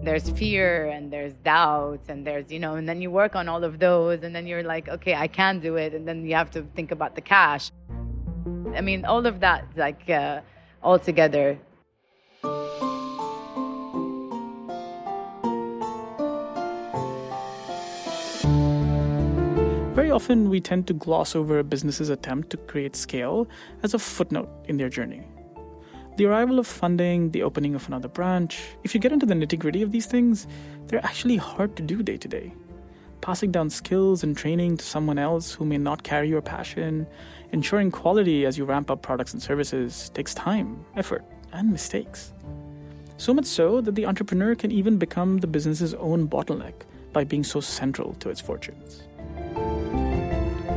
There's fear and there's doubts and there's, and then you work on all of those and then you're like, okay, I can do it. And then you have to think about the cash. I mean, all of that, like, all together. Very often, we tend to gloss over a business's attempt to create scale as a footnote in their journey. The arrival of funding, the opening of another branch, if you get into the nitty-gritty of these things, they're actually hard to do day to day. Passing down skills and training to someone else who may not carry your passion, ensuring quality as you ramp up products and services takes time, effort, and mistakes. So much so that the entrepreneur can even become the business's own bottleneck by being so central to its fortunes.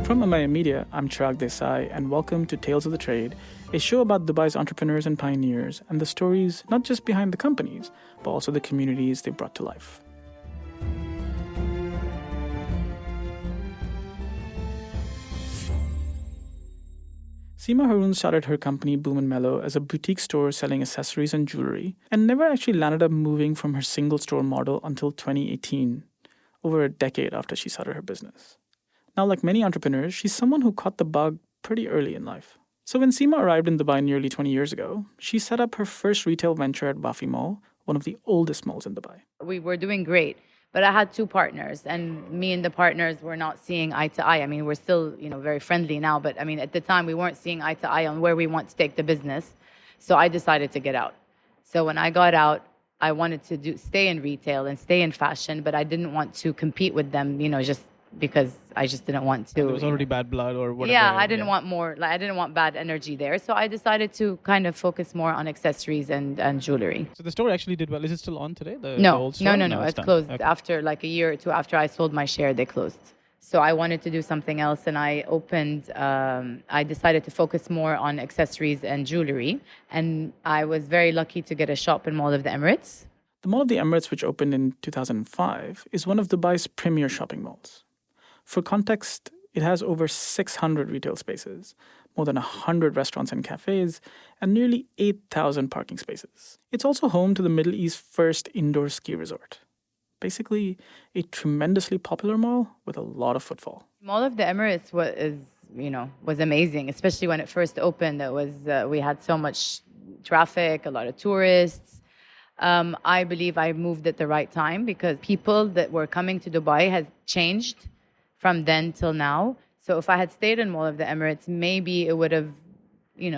From Amaya Media, I'm Chirag Desai, and welcome to Tales of the Trade, a show about Dubai's entrepreneurs and pioneers and the stories not just behind the companies, but also the communities they brought to life. Sima Haroun started her company Boom Mellow as a boutique store selling accessories and jewelry, and never actually landed up moving from her single store model until 2018, over a decade after she started her business. Now, like many entrepreneurs, she's someone who caught the bug pretty early in life. So when Sima arrived in Dubai nearly 20 years ago, she set up her first retail venture at Wafi Mall, one of the oldest malls in Dubai. We were doing great, but I had two partners, and me and the partners were not seeing eye to eye. I mean, we're still, very friendly now, but I mean, at the time, we weren't seeing eye to eye on where we want to take the business. So I decided to get out. So when I got out, I wanted to stay in retail and stay in fashion, but I didn't want to compete with them, just because I just didn't want to. There was already bad blood or whatever. Yeah, I didn't want more. I didn't want bad energy there. So I decided to kind of focus more on accessories and jewelry. So the store actually did well. Is it still on today? No, the old store? No. It's closed. Okay. After like a year or two after I sold my share, they closed. So I wanted to do something else, and I decided to focus more on accessories and jewelry. And I was very lucky to get a shop in Mall of the Emirates. The Mall of the Emirates, which opened in 2005, is one of Dubai's premier shopping malls. For context, it has over 600 retail spaces, more than 100 restaurants and cafes, and nearly 8,000 parking spaces. It's also home to the Middle East's first indoor ski resort. Basically, a tremendously popular mall with a lot of footfall. Mall of the Emirates was amazing, especially when it first opened. We had so much traffic, a lot of tourists. I believe I moved at the right time because people that were coming to Dubai had changed from then till now. So if I had stayed in Mall of the Emirates, maybe it would have,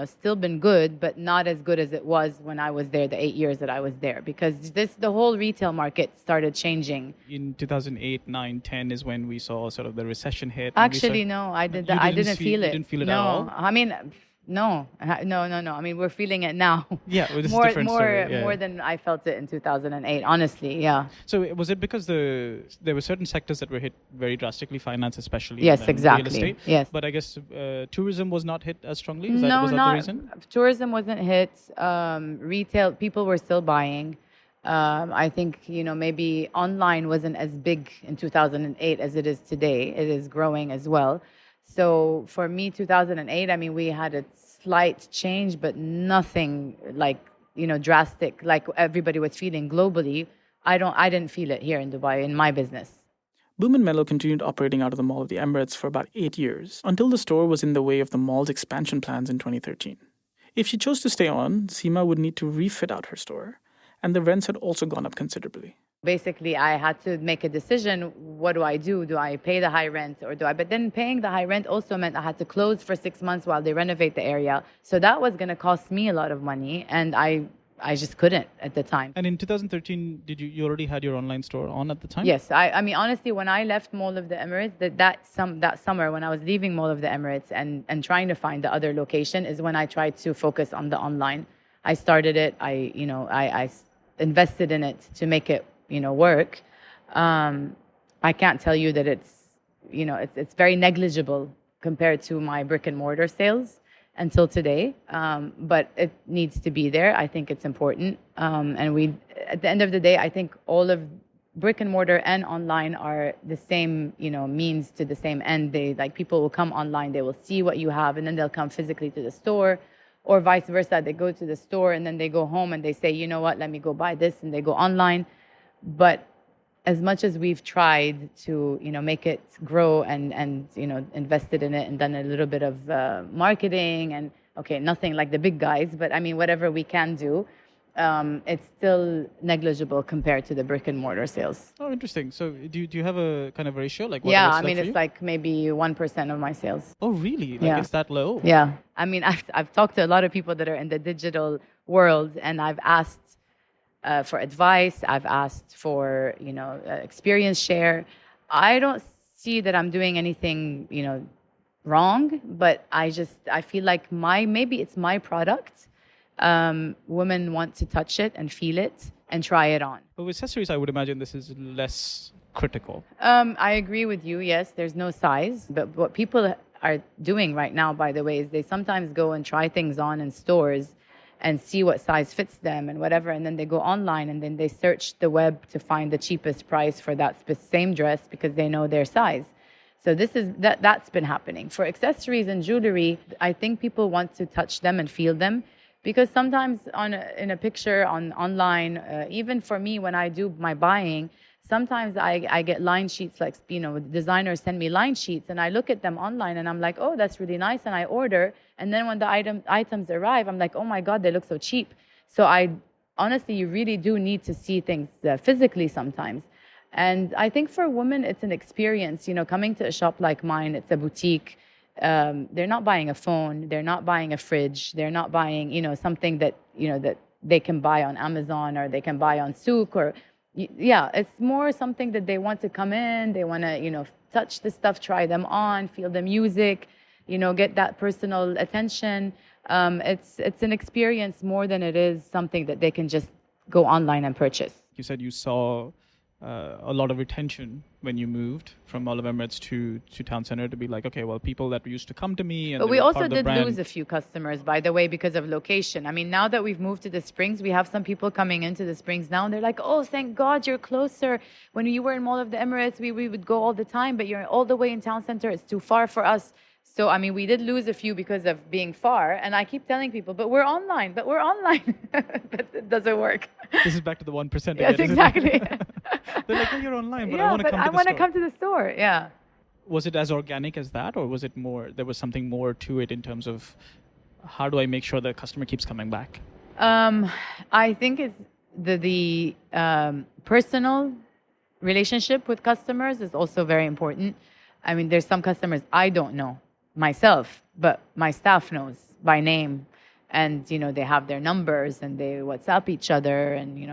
still been good, but not as good as it was when I was there, the 8 years that I was there, because the whole retail market started changing. In 2008, 9, 10 is when we saw sort of the recession hit. Actually, no, I didn't feel it. You didn't feel it at all? I mean, no. I mean, we're feeling it now. Yeah, it was more, different more, story. Yeah. More than I felt it in 2008. Honestly, yeah. So was it because there were certain sectors that were hit very drastically, finance especially? Yes, exactly. Real estate. Yes. But I guess tourism was not hit as strongly. Was that the reason? Tourism wasn't hit. Retail people were still buying. I think maybe online wasn't as big in 2008 as it is today. It is growing as well. So for me, 2008, I mean, we had a slight change, but nothing like, drastic, like everybody was feeling globally. I didn't feel it here in Dubai in my business. Boom Mellow continued operating out of the Mall of the Emirates for about 8 years, until the store was in the way of the mall's expansion plans in 2013. If she chose to stay on, Sima would need to refit out her store, and the rents had also gone up considerably. Basically, I had to make a decision. What do I do? Do I pay the high rent or do I? But then paying the high rent also meant I had to close for 6 months while they renovate the area. So that was going to cost me a lot of money. And I just couldn't at the time. And in 2013, did you already had your online store on at the time? Yes. I mean, honestly, when I left Mall of the Emirates, that summer when I was leaving Mall of the Emirates and trying to find the other location is when I tried to focus on the online. I started it. I invested in it to make it work. I can't tell you that it's very negligible compared to my brick and mortar sales until today. But it needs to be there. I think it's important. And at the end of the day, I think all of brick and mortar and online are the same, means to the same end. People will come online, they will see what you have, and then they'll come physically to the store. Or vice versa, they go to the store and then they go home and they say, you know what, let me go buy this, and they go online. But as much as we've tried to, make it grow and invested in it and done a little bit of marketing and, okay, nothing like the big guys, but I mean, whatever we can do, it's still negligible compared to the brick and mortar sales. Oh, interesting. So do you have a kind of ratio? Like what Yeah, it's I like mean, for it's you? like maybe 1% of my sales. Oh, really? Like Yeah. it's that low? Yeah. I mean, I've talked to a lot of people that are in the digital world, and I've asked for advice. I've asked for, experience share. I don't see that I'm doing anything, wrong, but I feel like maybe it's my product. Women want to touch it and feel it and try it on. But with accessories, I would imagine this is less critical. I agree with you. Yes, there's no size, but what people are doing right now, by the way, is they sometimes go and try things on in stores and see what size fits them and whatever, and then they go online and then they search the web to find the cheapest price for that same dress because they know their size. So that's been happening. For accessories and jewelry, I think people want to touch them and feel them, because sometimes in a picture online, even for me when I do my buying, sometimes I get line sheets, like, designers send me line sheets and I look at them online and I'm like, oh, that's really nice, and I order. And then when the items arrive, I'm like, oh my God, they look so cheap. So honestly, you really do need to see things physically sometimes. And I think for women, it's an experience, coming to a shop like mine, it's a boutique. They're not buying a phone, they're not buying a fridge, they're not buying, something that, that they can buy on Amazon or they can buy on Souk or, yeah, it's more something that they want to come in, they want to, touch the stuff, try them on, feel the music, get that personal attention. It's an experience more than it is something that they can just go online and purchase. You said you saw a lot of retention when you moved from Mall of Emirates to Town Center, to be like, okay, well, people that used to come to me. And but we also did lose a few customers, by the way, because of location. I mean, now that we've moved to the Springs, we have some people coming into the Springs now, and they're like, oh, thank God you're closer. When you were in Mall of the Emirates, we would go all the time, but you're all the way in Town Center. It's too far for us. So, I mean, we did lose a few because of being far. And I keep telling people, but we're online. But it doesn't work. This is back to the 1% again. Yes, exactly. They're like, oh, you're online, but yeah, I want to come to the store. I want to come to the store, yeah. Was it as organic as that, or was it more, there was something more to it in terms of how do I make sure the customer keeps coming back? I think it's the personal relationship with customers is also very important. I mean, there's some customers I don't know myself, but my staff knows by name, and they have their numbers and they WhatsApp each other, and you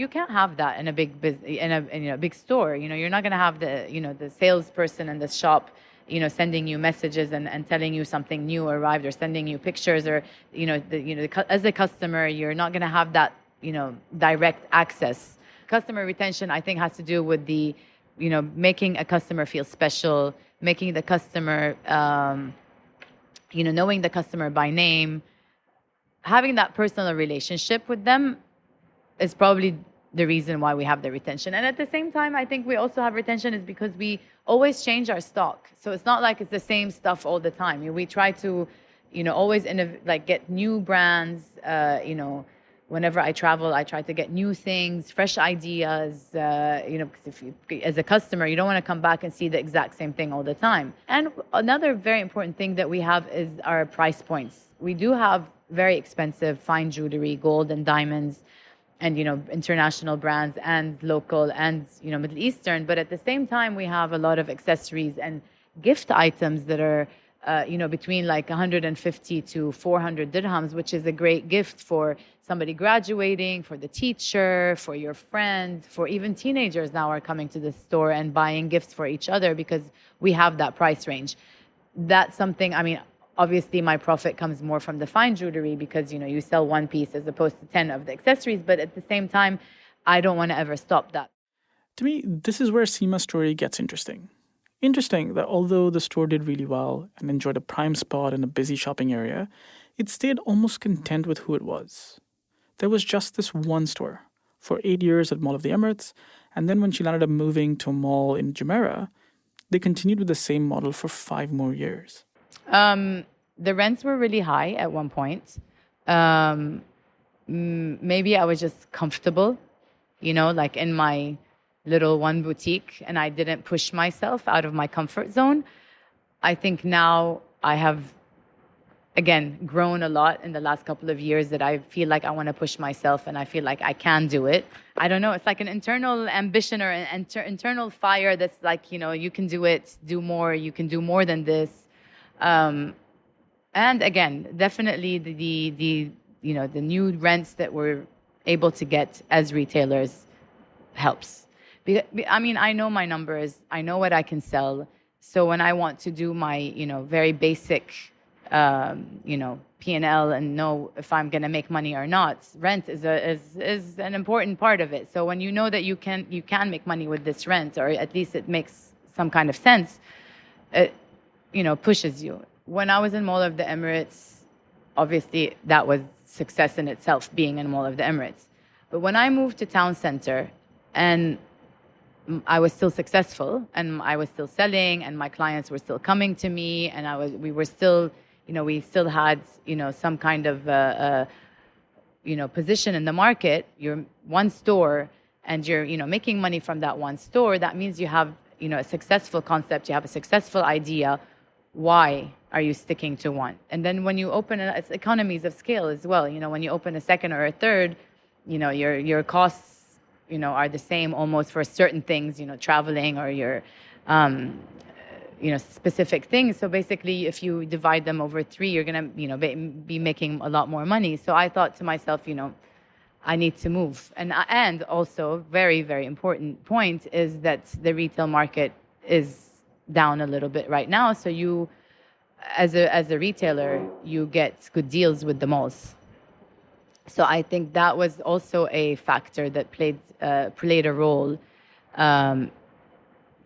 can't have that in a big in a big store. You're not going to have the salesperson in the shop sending you messages and telling you something new arrived, or sending you pictures, or as a customer, you're not going to have that direct access. Customer retention, I think, has to do with the making a customer feel special, making the customer knowing the customer by name, having that personal relationship with them is probably the reason why we have the retention. And at the same time, I think we also have retention is because we always change our stock. So it's not like it's the same stuff all the time. We try to, always get new brands. Whenever I travel, I try to get new things, fresh ideas. Because as a customer, you don't want to come back and see the exact same thing all the time. And another very important thing that we have is our price points. We do have very expensive fine jewelry, gold and diamonds, and international brands and local and Middle Eastern. But at the same time, we have a lot of accessories and gift items that are between like 150 to 400 dirhams, which is a great gift for somebody graduating, for the teacher, for your friend, for even teenagers now are coming to the store and buying gifts for each other because we have that price range. That's something, I mean, obviously my profit comes more from the fine jewelry because, you sell one piece as opposed to 10 of the accessories. But at the same time, I don't want to ever stop that. To me, this is where Sima's story gets interesting. Interesting that although the store did really well and enjoyed a prime spot in a busy shopping area, it stayed almost content with who it was. There was just this one store for 8 years at Mall of the Emirates, and then when she landed up moving to a mall in Jumeirah, they continued with the same model for 5 more years. The rents were really high at one point. Maybe I was just comfortable like in my little one boutique, and I didn't push myself out of my comfort zone. I think now I have, again, grown a lot in the last couple of years that I feel like I want to push myself and I feel like I can do it. I don't know. It's like an internal ambition or an internal fire that's like, you can do it, do more, you can do more than this. And again, definitely the new rents that we're able to get as retailers helps. I mean, I know my numbers, I know what I can sell. So when I want to do my, very basic, P&L and know if I'm going to make money or not, rent is an important part of it. So when you know that you can make money with this rent, or at least it makes some kind of sense, it, pushes you. When I was in Mall of the Emirates, obviously that was success in itself, being in Mall of the Emirates. But when I moved to Town Center, and I was still successful, and I was still selling, and my clients were still coming to me, and we were still, we still had, some kind of, position in the market. You're one store, and you're, making money from that one store. That means you have, a successful concept, you have a successful idea. Why are you sticking to one? And then when you open it's economies of scale as well. When you open a second or a third, your costs, are the same almost for certain things, traveling or your, specific things. So basically, if you divide them over 3, you're going to, be making a lot more money. So I thought to myself, I need to move. And also, very, very important point is that the retail market is down a little bit right now. So you, as a retailer, you get good deals with the malls. So I think that was also a factor that played a role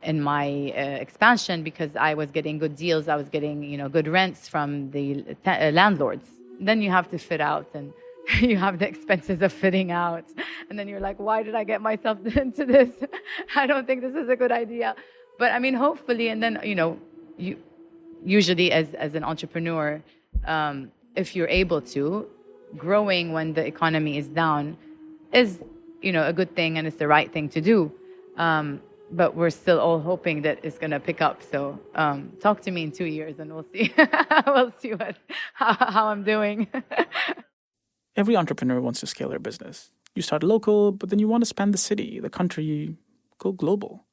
in my expansion, because I was getting good deals. I was getting, good rents from the landlords. Then you have to fit out, and you have the expenses of fitting out. And then you're like, why did I get myself into this? I don't think this is a good idea. But I mean, hopefully, and then, you usually as an entrepreneur, if you're able to, growing when the economy is down is, a good thing, and it's the right thing to do. But we're still all hoping that it's going to pick up. So talk to me in 2 years and we'll see. We'll see how I'm doing. Every entrepreneur wants to scale their business. You start local, but then you want to span the city, the country, go global.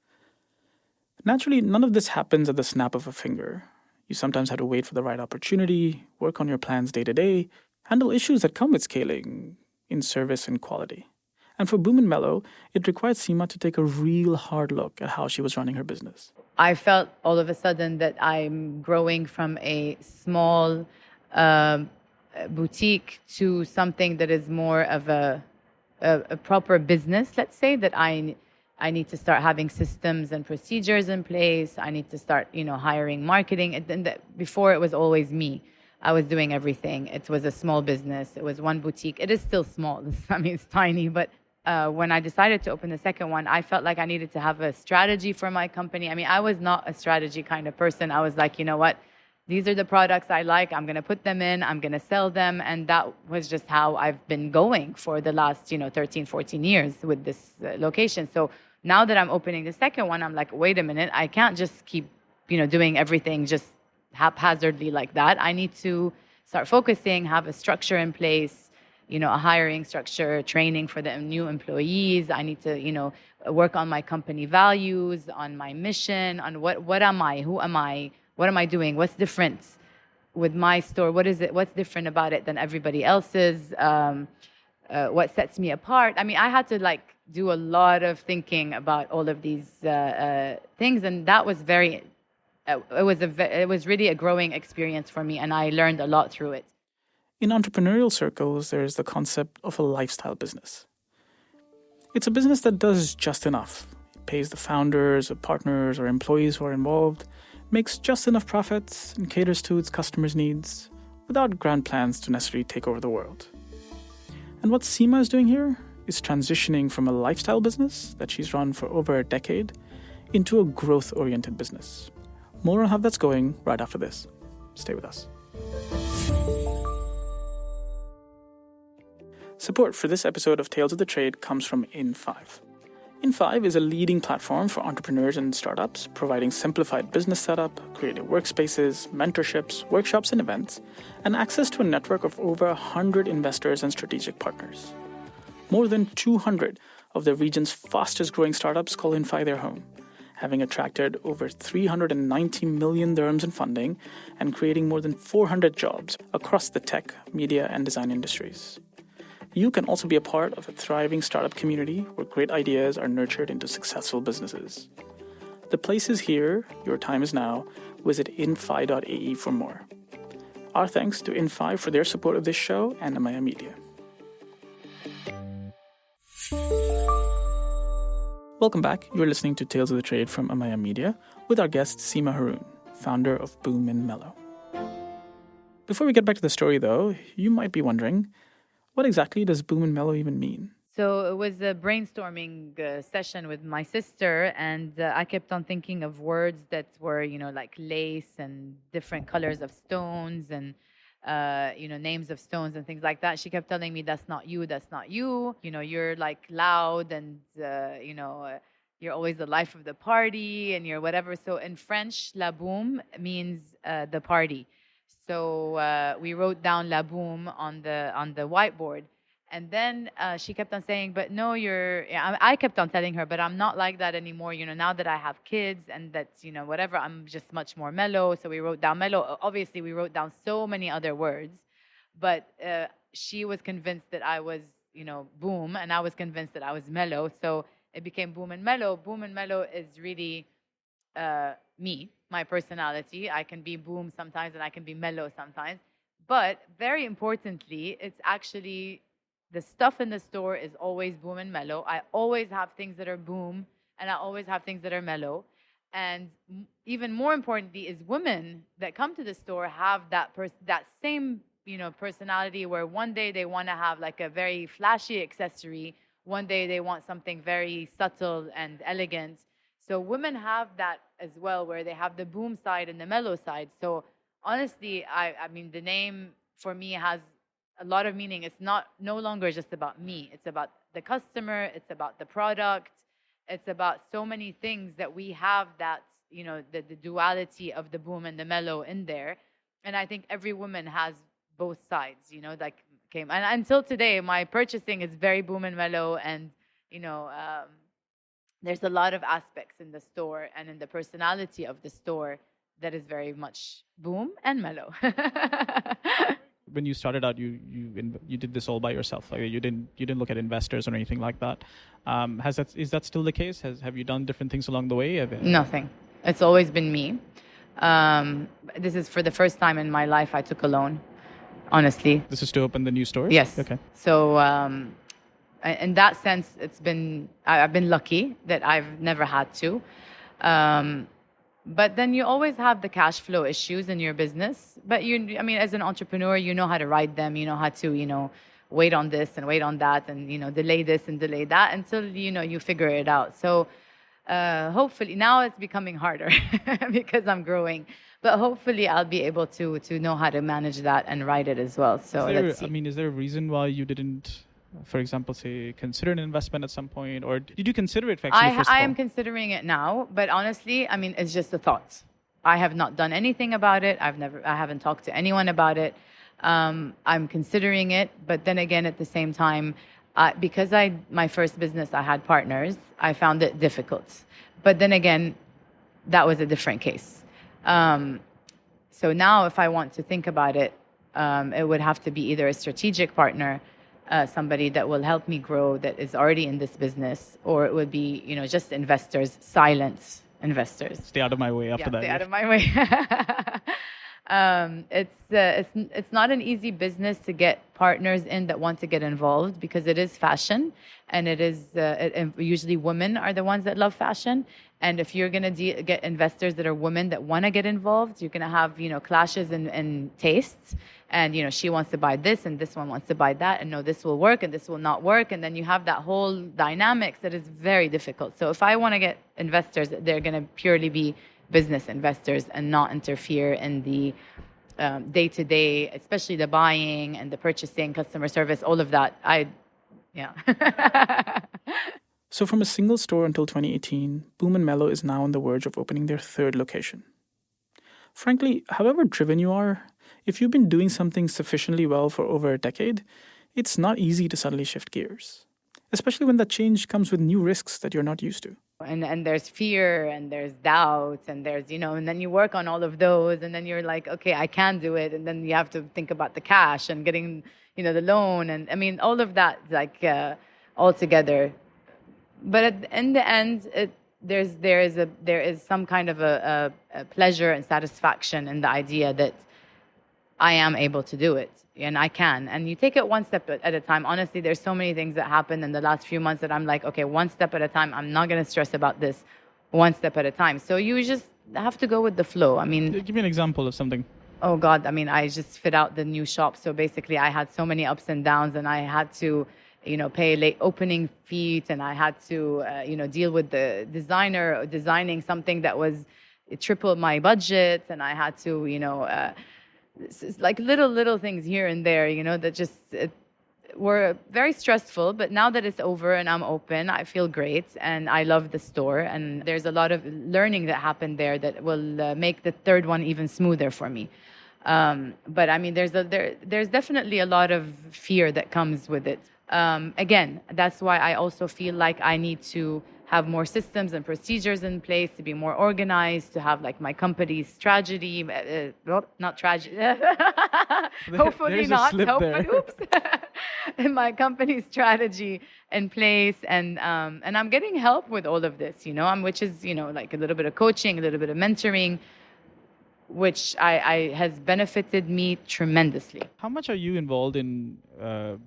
Naturally, none of this happens at the snap of a finger. You sometimes have to wait for the right opportunity, work on your plans day to day, handle issues that come with scaling in service and quality. And for Boom Mellow, it required Sima to take a real hard look at how she was running her business. I felt all of a sudden that I'm growing from a small boutique to something that is more of a proper business, let's say, that I need to start having systems and procedures in place. I need to start, hiring marketing. And before, it was always me. I was doing everything. It was a small business. It was one boutique. It is still small. I mean, it's tiny. But when I decided to open the second one, I felt like I needed to have a strategy for my company. I mean, I was not a strategy kind of person. I was like, you know what? These are the products I like. I'm going to put them in. I'm going to sell them. And that was just how I've been going for the last, 13, 14 years with this location. So now that I'm opening the second one, I'm like, wait a minute. I can't just keep, doing everything just haphazardly like that. I need to start focusing, have a structure in place, a hiring structure, training for the new employees. I need to, work on my company values, on my mission, on what am I, who am I, what am I doing, what's different with my store, what's different about it than everybody else's, what sets me apart. I mean, I had to do a lot of thinking about all of these things, and that was it was really a growing experience for me, and I learned a lot through it. In entrepreneurial circles, there is the concept of a lifestyle business. It's a business that does just enough. It pays the founders or partners or employees who are involved, makes just enough profits, and caters to its customers' needs without grand plans to necessarily take over the world. And what Sima is doing here is transitioning from a lifestyle business that she's run for over a decade into a growth-oriented business. More on how that's going right after this. Stay with us. Support for this episode of Tales of the Trade comes from In5. In5 is a leading platform for entrepreneurs and startups, providing simplified business setup, creative workspaces, mentorships, workshops and events, and access to a network of over 100 investors and strategic partners. More than 200 of the region's fastest growing startups call In5 their home, having attracted over 390 million dirhams in funding and creating more than 400 jobs across the tech, media, and design industries. You can also be a part of a thriving startup community where great ideas are nurtured into successful businesses. The place is here, your time is now. Visit infi.ae for more. Our thanks to In5 for their support of this show and Amaya Media. Welcome back. You're listening to Tales of the Trade from Amaya Media with our guest Sima Haroun, founder of Boom Mellow. Before we get back to the story though, you might be wondering, what exactly does Boom Mellow even mean? So it was a brainstorming session with my sister, and I kept on thinking of words that were, like lace and different colors of stones and, names of stones and things like that. She kept telling me, that's not you, that's not you. You're like loud and, you're always the life of the party and you're whatever. So in French, la boum means the party. So we wrote down La Boom on the whiteboard, and then she kept on saying, "But no, I kept on telling her, but I'm not like that anymore. Now that I have kids and that's whatever, I'm just much more mellow." So we wrote down mellow. Obviously, we wrote down so many other words, but she was convinced that I was boom, and I was convinced that I was mellow. So it became Boom and Mellow. Boom and Mellow is really me, my personality. I can be boom sometimes and I can be mellow sometimes. But very importantly, it's actually the stuff in the store is always boom and mellow. I always have things that are boom and I always have things that are mellow. And even more importantly is women that come to the store have that same, personality where one day they want to have like a very flashy accessory. One day they want something very subtle and elegant. So women have that as well, where they have the boom side and the mellow side. So honestly, I mean, the name for me has a lot of meaning. It's no longer just about me. It's about the customer. It's about the product. It's about so many things that we have that, the duality of the boom and the mellow in there. And I think every woman has both sides, and until today, my purchasing is very boom and mellow. And, there's a lot of aspects in the store and in the personality of the store that is very much boom and mellow. When you started out, you did this all by yourself. Like you didn't look at investors or anything like that. Is that still the case? Have you done different things along the way? Nothing. It's always been me. This is for the first time in my life I took a loan. Honestly. This is to open the new stores? Yes. Okay. So in that sense, I've been lucky that I've never had to. But then you always have the cash flow issues in your business. But as an entrepreneur, you know how to ride them. You know how to, wait on this and wait on that and, delay this and delay that until, you figure it out. So hopefully now it's becoming harder because I'm growing. But hopefully I'll be able to know how to manage that and ride it as well. So let's see. Is there a reason why you didn't, for example, say, consider an investment at some point? Or did you consider it actually first of all? I am considering it now, but honestly, it's just a thought. I have not done anything about it. I haven't talked to anyone about it. I'm considering it, but then again, at the same time, because my first business, I had partners, I found it difficult. But then again, that was a different case. So now if I want to think about it, it would have to be either a strategic partner, somebody that will help me grow that is already in this business, or it would be, just investors, silent investors. Stay out of my way after that. Stay out of my way. It's not an easy business to get partners in that want to get involved because it is fashion, and it is usually women are the ones that love fashion. And if you're going to get investors that are women that want to get involved, you're going to have clashes in tastes. And she wants to buy this, and this one wants to buy that, and no, this will work, and this will not work, and then you have that whole dynamics that is very difficult. So if I want to get investors, they're going to purely be business investors and not interfere in the day to day, especially the buying and the purchasing, customer service, all of that. Yeah. So from a single store until 2018, Boom Mellow is now on the verge of opening their third location. Frankly, however driven you are, if you've been doing something sufficiently well for over a decade, it's not easy to suddenly shift gears, especially when that change comes with new risks that you're not used to. And there's fear and there's doubts and there's, and then you work on all of those and then you're like, okay, I can do it. And then you have to think about the cash and getting, the loan. And I mean, all of that, like, all together. But in the end, there is some kind of a pleasure and satisfaction in the idea that I am able to do it and I can. And you take it one step at a time. Honestly, there's so many things that happened in the last few months that I'm like, okay, one step at a time. I'm not going to stress about this, one step at a time. So you just have to go with the flow. I mean, give me an example of something. Oh God, I mean, I just fit out the new shop. So basically I had so many ups and downs and I had to, pay late opening fees and I had to, deal with the designer designing something that was triple my budget. And I had to, it's like little things here and there, that just were very stressful. But now that it's over and I'm open, I feel great and I love the store. And there's a lot of learning that happened there that will make the third one even smoother for me. But I mean, there's definitely a lot of fear that comes with it. Again, that's why I also feel like I need to have more systems and procedures in place to be more organized, to have like my company's strategy, not tragedy. Hopefully not. Hopefully, oops. My company's strategy in place, and I'm getting help with all of this, which is like a little bit of coaching, a little bit of mentoring, which I has benefited me tremendously. How much are you involved in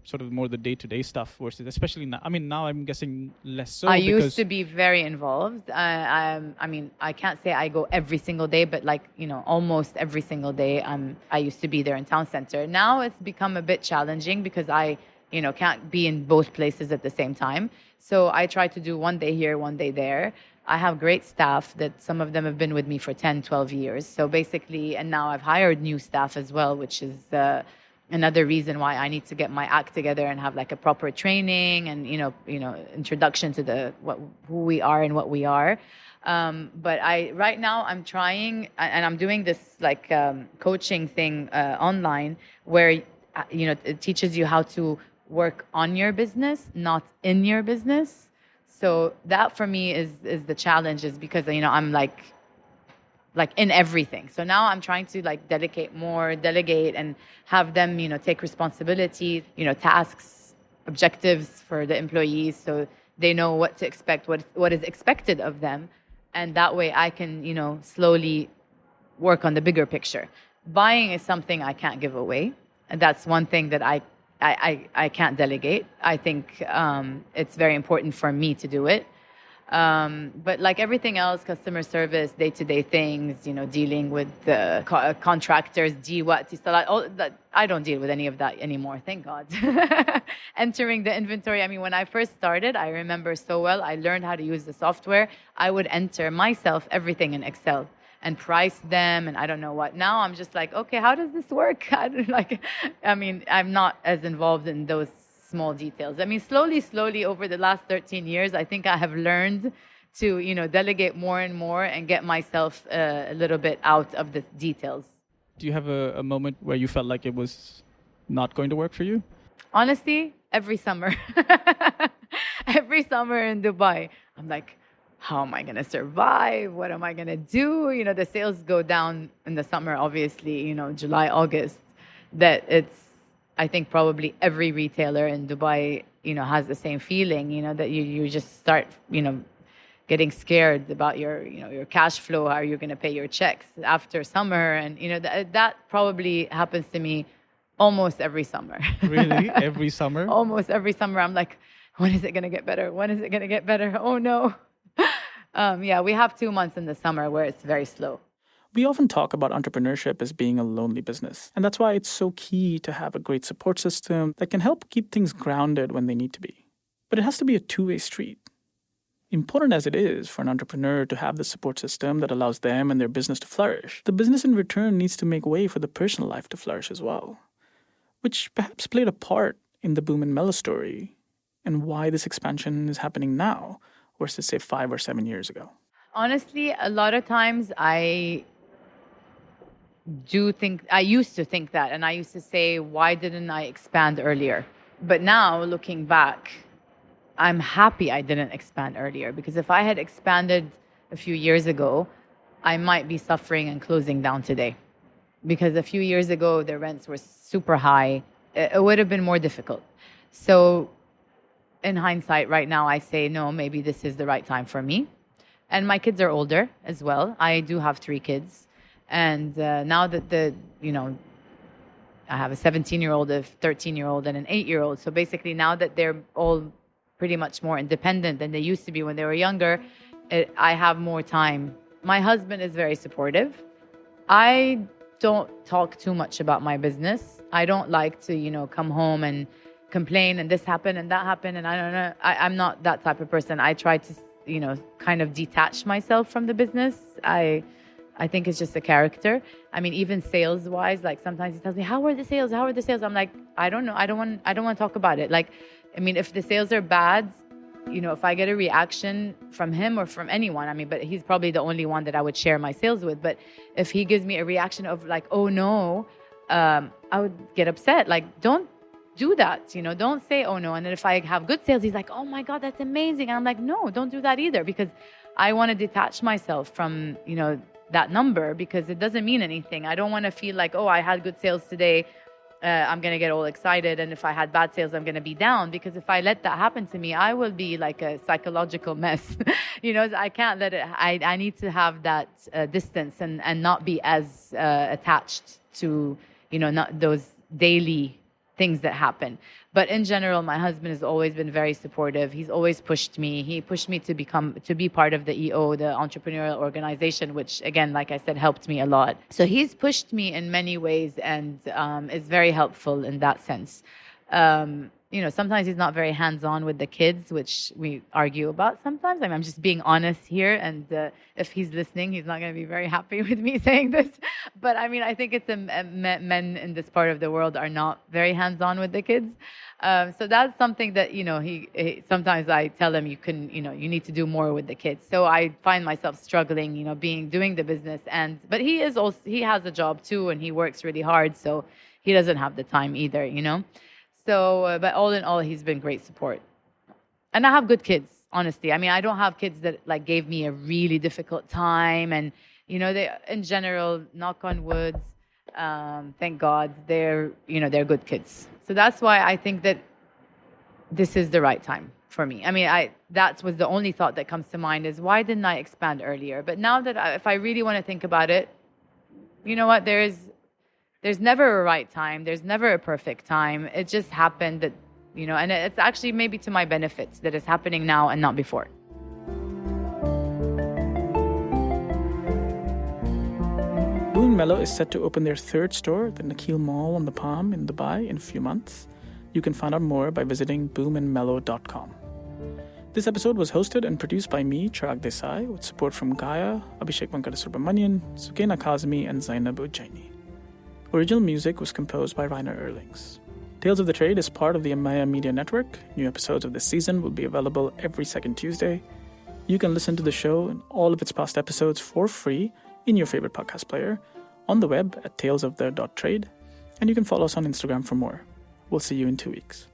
sort of more the day-to-day stuff versus, especially now? I mean, now I'm guessing less so. I used to be very involved. I mean, I can't say I go every single day, but like, almost every single day. I used to be there in town center. Now it's become a bit challenging because I, can't be in both places at the same time. So I try to do one day here, one day there. I have great staff that some of them have been with me for 10, 12 years. So basically, and now I've hired new staff as well, which is another reason why I need to get my act together and have like a proper training and, introduction to who we are and what we are. But right now I'm trying and I'm doing this like coaching thing online where, it teaches you how to work on your business, not in your business. So that for me is the challenge, is because, I'm like in everything. So now I'm trying to like delegate and have them, take responsibility, tasks, objectives for the employees. So they know what to expect, what is expected of them. And that way I can, slowly work on the bigger picture. Buying is something I can't give away. And that's one thing that I can't delegate. I think it's very important for me to do it. But like everything else, customer service, day-to-day things, dealing with the contractors, all that, I don't deal with any of that anymore, thank God. Entering the inventory. I mean, when I first started, I remember so well, I learned how to use the software. I would enter myself everything in Excel and price them and I don't know what. Now I'm just like, okay, how does this work? I'm not as involved in those small details. I mean, slowly over the last 13 years, I think I have learned to, delegate more and more and get myself a little bit out of the details. Do you have a moment where you felt like it was not going to work for you? Honestly, every summer. Every summer in Dubai, I'm like, how am I going to survive? What am I going to do? The sales go down in the summer, obviously, July, August. I think probably every retailer in Dubai, has the same feeling, that you just start, getting scared about your cash flow, how you're going to pay your checks after summer. And, that probably happens to me almost every summer. Really? Every summer? Almost every summer. I'm like, when is it going to get better? When is it going to get better? Oh, no. Yeah, we have 2 months in the summer where it's very slow. We often talk about entrepreneurship as being a lonely business. And that's why it's so key to have a great support system that can help keep things grounded when they need to be. But it has to be a two-way street. Important as it is for an entrepreneur to have the support system that allows them and their business to flourish, the business in return needs to make way for the personal life to flourish as well, which perhaps played a part in the Boom Mellow story and why this expansion is happening now versus, say, 5 or 7 years ago. Honestly, a lot of times I used to think that, and I used to say, why didn't I expand earlier? But now, looking back, I'm happy I didn't expand earlier, because if I had expanded a few years ago, I might be suffering and closing down today. Because a few years ago, the rents were super high. It would have been more difficult. So in hindsight, right now, I say, no, maybe this is the right time for me. And my kids are older as well. I do have 3 kids. And now that I have a 17-year-old, a 13-year-old, and an 8-year-old. So basically now that they're all pretty much more independent than they used to be when they were younger, I have more time. My husband is very supportive. I don't talk too much about my business. I don't like to, come home and complain and this happened and that happened. And I don't know. I'm not that type of person. I try to, kind of detach myself from the business. I think it's just a character. I mean, even sales-wise, like sometimes he tells me, "How are the sales? How are the sales?" I'm like, I don't know. I don't want to talk about it. Like, I mean, if the sales are bad, if I get a reaction from him or from anyone, but he's probably the only one that I would share my sales with. But if he gives me a reaction of like, "Oh no," I would get upset. Like, don't do that. Don't say, "Oh no." And then if I have good sales, he's like, "Oh my God, that's amazing." And I'm like, no, don't do that either, because I want to detach myself from, that number, because it doesn't mean anything. I don't want to feel like, oh, I had good sales today, I'm going to get all excited. And if I had bad sales, I'm going to be down, because if I let that happen to me, I will be like a psychological mess. I can't let it. I need to have that distance and not be as attached to, not those daily things that happen. But in general, my husband has always been very supportive. He's always pushed me. He pushed me to be part of the EO, the entrepreneurial organization, which again, like I said, helped me a lot. So he's pushed me in many ways and is very helpful in that sense. Sometimes he's not very hands-on with the kids, which we argue about sometimes. I'm just being honest here. And if he's listening, he's not going to be very happy with me saying this. But I think it's men in this part of the world are not very hands-on with the kids. So that's something that, he sometimes I tell him, you need to do more with the kids. So I find myself struggling, doing the business. But he has a job too, and he works really hard. So he doesn't have the time either, So, but all in all, he's been great support. And I have good kids, honestly. I don't have kids that like gave me a really difficult time. And, they, in general, knock on wood, thank God, they're good kids. So that's why I think that this is the right time for me. That was the only thought that comes to mind is, why didn't I expand earlier? But now that if I really want to think about it, you know what, there's never a right time. There's never a perfect time. It just happened that, and it's actually maybe to my benefits that it's happening now and not before. Boom Mellow is set to open their 3rd store at the Nakheel Mall on the Palm in Dubai in a few months. You can find out more by visiting boomandmellow.com. This episode was hosted and produced by me, Chirag Desai, with support from Gaia, Abhishek Venkatesubramanian, Sukaina Kazmi, and Zainab Ujjaini. Original music was composed by Rainer Erlings. Tales of the Trade is part of the Amaya Media Network. New episodes of this season will be available every second Tuesday. You can listen to the show and all of its past episodes for free in your favorite podcast player, on the web at talesofthe.trade, and you can follow us on Instagram for more. We'll see you in 2 weeks.